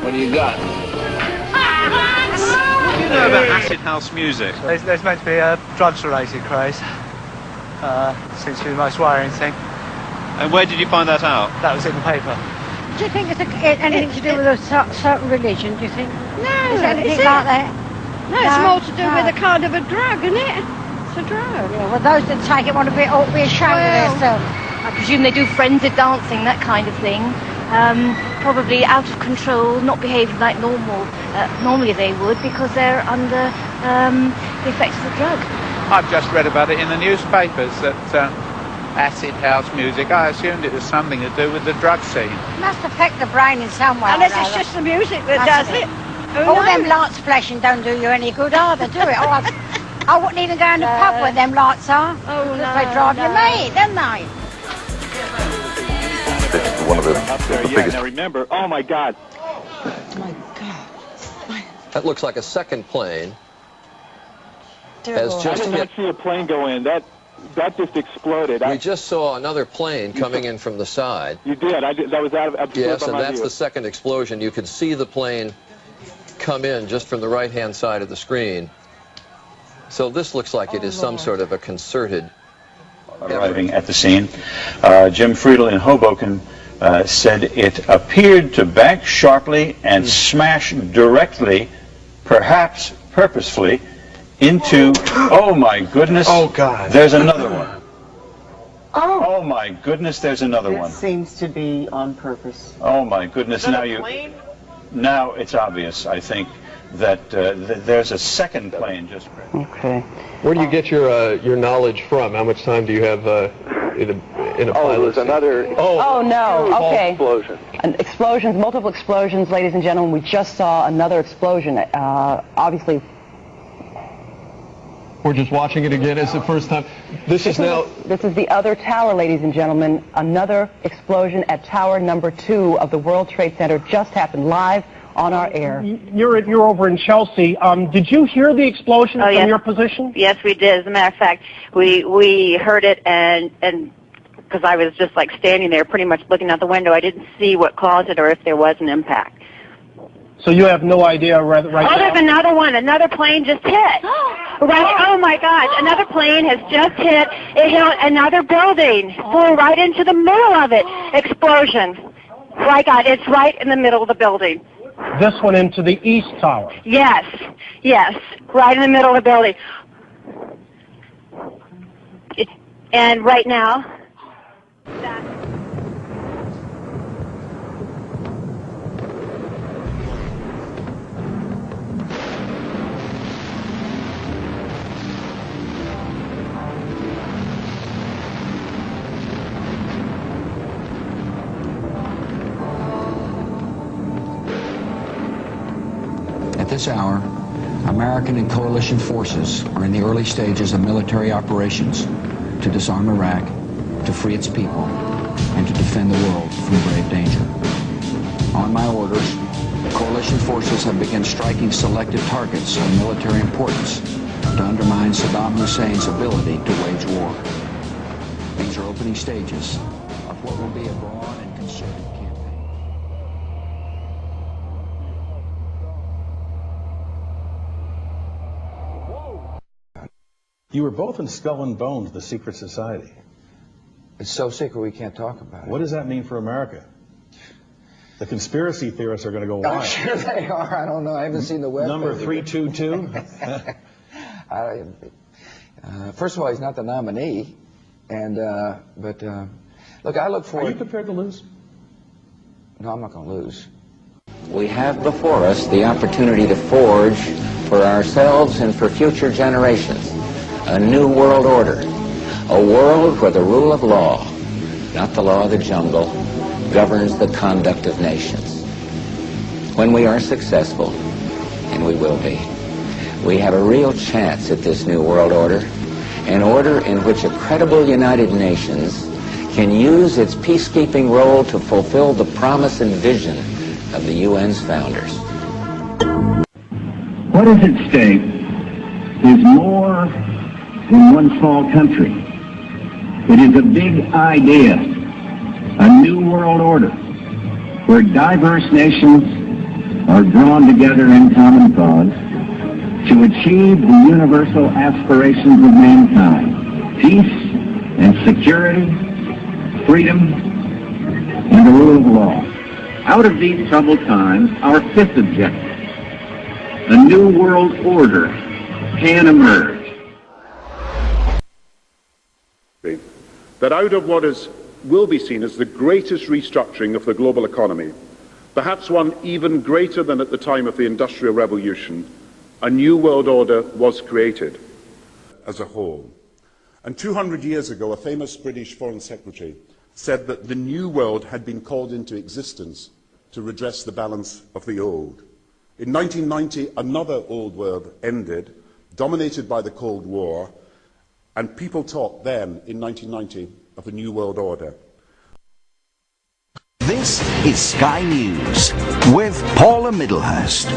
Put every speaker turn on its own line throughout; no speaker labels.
What do you got?
What do you know about acid house music?
There's meant to be a drugs-related craze. Seems to be the most worrying thing.
And where did you find that out?
That was in the paper.
Do you think it's anything to do with a certain religion, do you think?
No,
is it anything like that?
No, it's more to do with a kind of a drug, isn't it? It's a drug.
Yeah, well, those that take it ought to be ashamed of themselves.
I presume they do frenzied dancing, that kind of thing. Probably out of control, not behaving like normally they would, because they're under the effects of the drug.
I've just read about it in the newspapers that acid house music, I assumed it was something to do with the drug scene.
It must affect the brain in some way.
Unless it's just the music that does it.
All them lights flashing don't do you any good either, do it? I wouldn't even go in the pub where them lights are.
Oh, no.
They drive you mad, don't they?
It's one of the biggest.
Now remember, oh my God.
Oh my God.
That looks like a second plane.
Terrible.
I did not see a plane go in. That just exploded.
We just saw another plane coming in from the side.
You did. That was out of
Yes, and that's the second explosion. You could see the plane come in just from the right-hand side of the screen. So this looks like it is some sort of a concerted
arriving at the scene. Jim Friedel in Hoboken said it appeared to bank sharply and smash directly, perhaps purposefully, into, oh my goodness,
oh God,
there's another one. Oh my goodness, there's another one.
It seems to be on purpose.
Oh my goodness, now it's obvious, I think, that there's a second plane just.
Okay.
Where do you get your knowledge from? How much time do you have in a pilot?
There's another.
Oh no. Okay.
Explosion.
Explosions, multiple explosions, ladies and gentlemen. We just saw another explosion. Obviously.
We're just watching it again. It's the first time. This is the
other tower, ladies and gentlemen. Another explosion at tower number 2 of the World Trade Center just happened live on our air.
You're over in Chelsea. Did you hear the explosion from your position?
Yes, we did. As a matter of fact, we heard it, and because I was just like standing there, pretty much looking out the window, I didn't see what caused it or if there was an impact.
So you have no idea right now?
There's another one. Another plane just hit. Right. Oh my gosh! Another plane has just hit. It hit another building. Flew right into the middle of it. Explosion. My God! It's right in the middle of the building.
This one into the East Tower.
Yes. Yes. Right in the middle of the building. And right now.
At this hour, American and coalition forces are in the early stages of military operations to disarm Iraq, to free its people, and to defend the world from grave danger. On my orders, coalition forces have begun striking selected targets of military importance to undermine Saddam Hussein's ability to wage war. These are opening stages of what will be a broad and concerted campaign.
You were both in Skull and Bones, the secret society.
It's so secret we can't talk about it.
What does that mean for America? The conspiracy theorists are going to go wild.
I'm sure they are. I don't know. I haven't seen the web.
Number 322?
First of all, he's not the nominee. And, look, I look forward...
Are you prepared to lose?
No, I'm not going to lose. We have before us the opportunity to forge for ourselves and for future generations a new world order, a world where the rule of law, not the law of the jungle, governs the conduct of nations. When we are successful, and we will be, we have a real chance at this new world order, an order in which a credible United Nations can use its peacekeeping role to fulfill the promise and vision of the UN's founders.
What is at stake is more than one small country. It is a big idea, a new world order, where diverse nations are drawn together in common cause to achieve the universal aspirations of mankind: peace and security, freedom, and the rule of law. Out of these troubled times, our fifth objective, a new world order, can emerge.
That out of what will be seen as the greatest restructuring of the global economy, perhaps one even greater than at the time of the Industrial Revolution, a new world order was created.
As a whole. And 200 years ago, a famous British Foreign Secretary said that the new world had been called into existence to redress the balance of the old. In 1990, another old world ended, dominated by the Cold War, and people talked then, in 1990, of a new world order.
This is Sky News with Paula Middlehurst.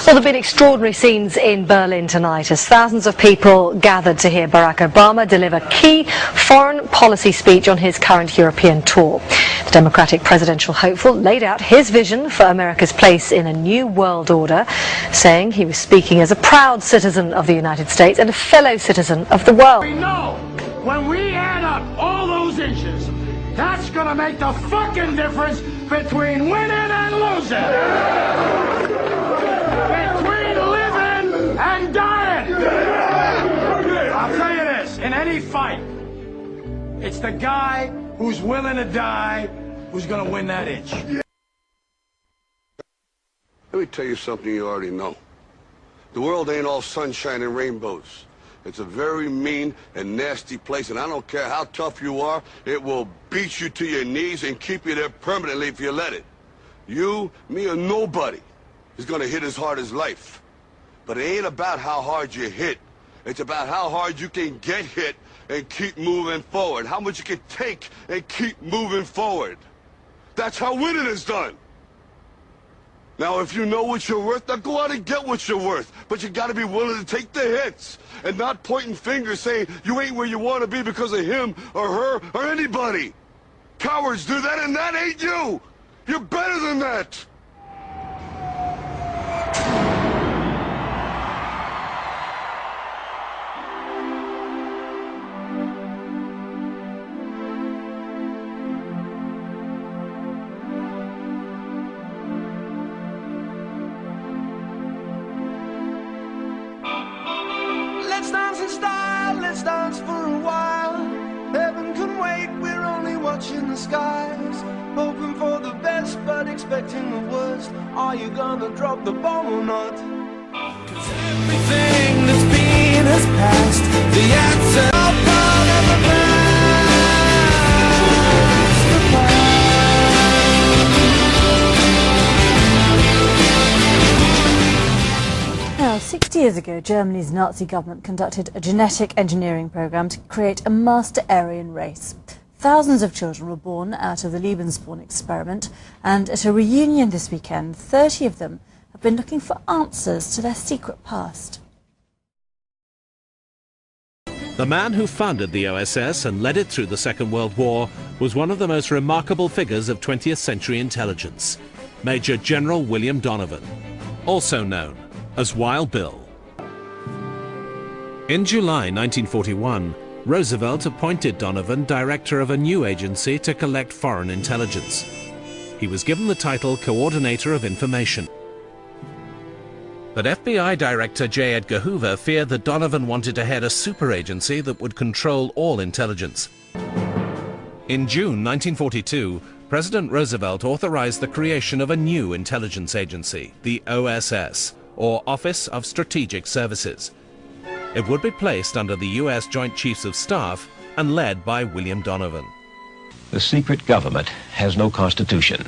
Well, there have been extraordinary scenes in Berlin tonight as thousands of people gathered to hear Barack Obama deliver key foreign policy speech on his current European tour. The Democratic presidential hopeful laid out his vision for America's place in a new world order, saying he was speaking as a proud citizen of the United States and a fellow citizen of the world.
We know when we add up all those inches, that's gonna make the fucking difference between winning and losing. Between living and dying. I'll tell you this, in any fight, it's the guy who's willing to die who's gonna win that inch.
Let me tell you something you already know. The world ain't all sunshine and rainbows. It's a very mean and nasty place, and I don't care how tough you are, it will beat you to your knees and keep you there permanently if you let it. You, me, or nobody is gonna hit as hard as life. But it ain't about how hard you hit. It's about how hard you can get hit and keep moving forward. How much you can take and keep moving forward. That's how winning is done. Now, if you know what you're worth, now go out and get what you're worth. But you gotta be willing to take the hits and not pointing fingers saying you ain't where you want to be because of him or her or anybody. Cowards do that, and that ain't you. You're better than that.
Let's dance in style, let's dance for a while. Heaven can wait, we're only watching the skies. Hoping for the best, but expecting the worst. Are you gonna drop the bomb or not? 'Cause everything that's been has passed. The answer of part of the past. The past.
Now, 60 years ago, Germany's Nazi government conducted a genetic engineering program to create a master Aryan race. Thousands of children were born out of the Lebensborn experiment, and at a reunion this weekend, 30 of them have been looking for answers to their secret past.
The man who founded the OSS and led it through the Second World War was one of the most remarkable figures of 20th century intelligence, Major General William Donovan, also known as Wild Bill. In July 1941, Roosevelt appointed Donovan director of a new agency to collect foreign intelligence. He was given the title Coordinator of Information. But FBI Director J. Edgar Hoover feared that Donovan wanted to head a super agency that would control all intelligence. In June 1942, President Roosevelt authorized the creation of a new intelligence agency, the OSS, or Office of Strategic Services. It would be placed under the U.S. Joint Chiefs of Staff and led by William Donovan.
The secret government has no constitution.